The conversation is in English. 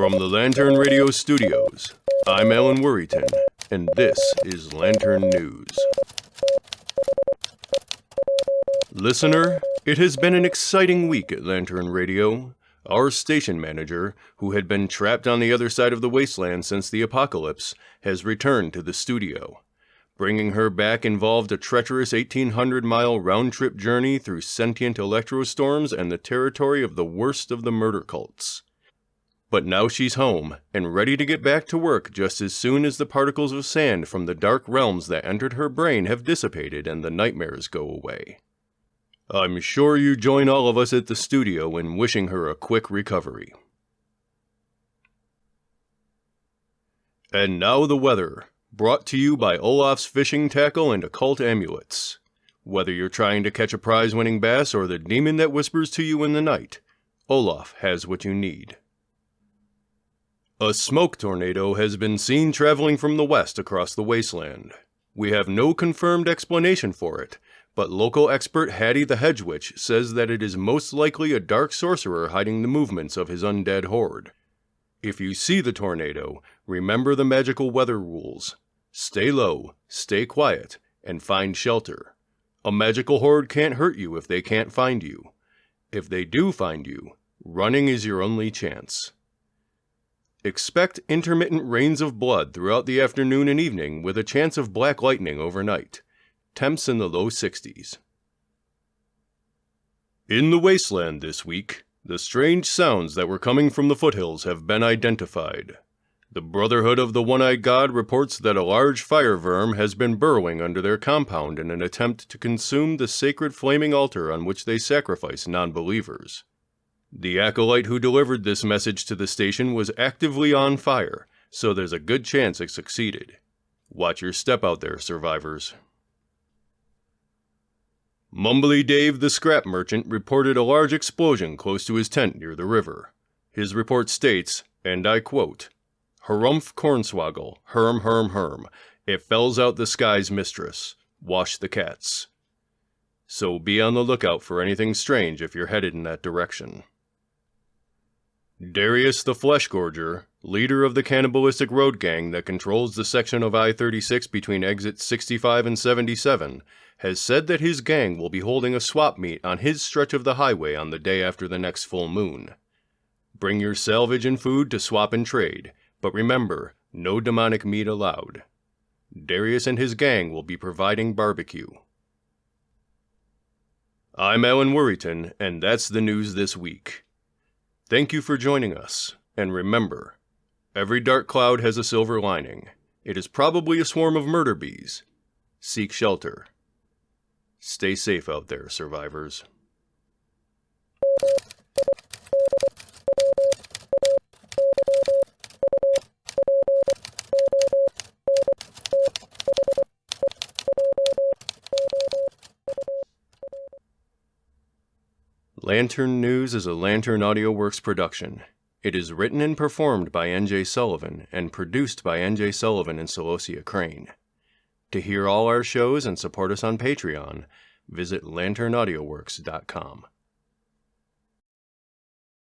From the Lantern Radio Studios, I'm Alan Worryton, and this is Lantern News. Listener, it has been an exciting week at Lantern Radio. Our station manager, who had been trapped on the other side of the wasteland since the apocalypse, has returned to the studio. Bringing her back involved a treacherous 1,800-mile round-trip journey through sentient electrostorms and the territory of the worst of the murder cults. But now she's home, and ready to get back to work just as soon as the particles of sand from the dark realms that entered her brain have dissipated and the nightmares go away. I'm sure you join all of us at the studio in wishing her a quick recovery. And now the weather, brought to you by Olaf's Fishing Tackle and Occult Amulets. Whether you're trying to catch a prize-winning bass or the demon that whispers to you in the night, Olaf has what you need. A smoke tornado has been seen traveling from the west across the wasteland. We have no confirmed explanation for it, but local expert Hattie the Hedge Witch says that it is most likely a dark sorcerer hiding the movements of his undead horde. If you see the tornado, remember the magical weather rules. Stay low, stay quiet, and find shelter. A magical horde can't hurt you if they can't find you. If they do find you, running is your only chance. Expect intermittent rains of blood throughout the afternoon and evening with a chance of black lightning overnight. Temps in the low 60s. In the wasteland this week, the strange sounds that were coming from the foothills have been identified. The Brotherhood of the One-Eyed God reports that a large fire worm has been burrowing under their compound in an attempt to consume the sacred flaming altar on which they sacrifice non-believers. The acolyte who delivered this message to the station was actively on fire, so there's a good chance it succeeded. Watch your step out there, survivors. Mumbly Dave the scrap merchant reported a large explosion close to his tent near the river. His report states, and I quote, "Harumph cornswoggle, herm herm herm, it fells out the sky's mistress, wash the cats." So be on the lookout for anything strange if you're headed in that direction. Darius the Flesh Gorger, leader of the cannibalistic road gang that controls the section of I-36 between exits 65 and 77, has said that his gang will be holding a swap meet on his stretch of the highway on the day after the next full moon. Bring your salvage and food to swap and trade, but remember, no demonic meat allowed. Darius and his gang will be providing barbecue. I'm Alan Worryton, and that's the news this week. Thank you for joining us, and remember, every dark cloud has a silver lining. It is probably a swarm of murder bees. Seek shelter. Stay safe out there, survivors. Lantern News is a Lantern Audio Works production. It is written and performed by N.J. Sullivan and produced by N.J. Sullivan and Celosia Crane. To hear all our shows and support us on Patreon, visit lanternaudioworks.com.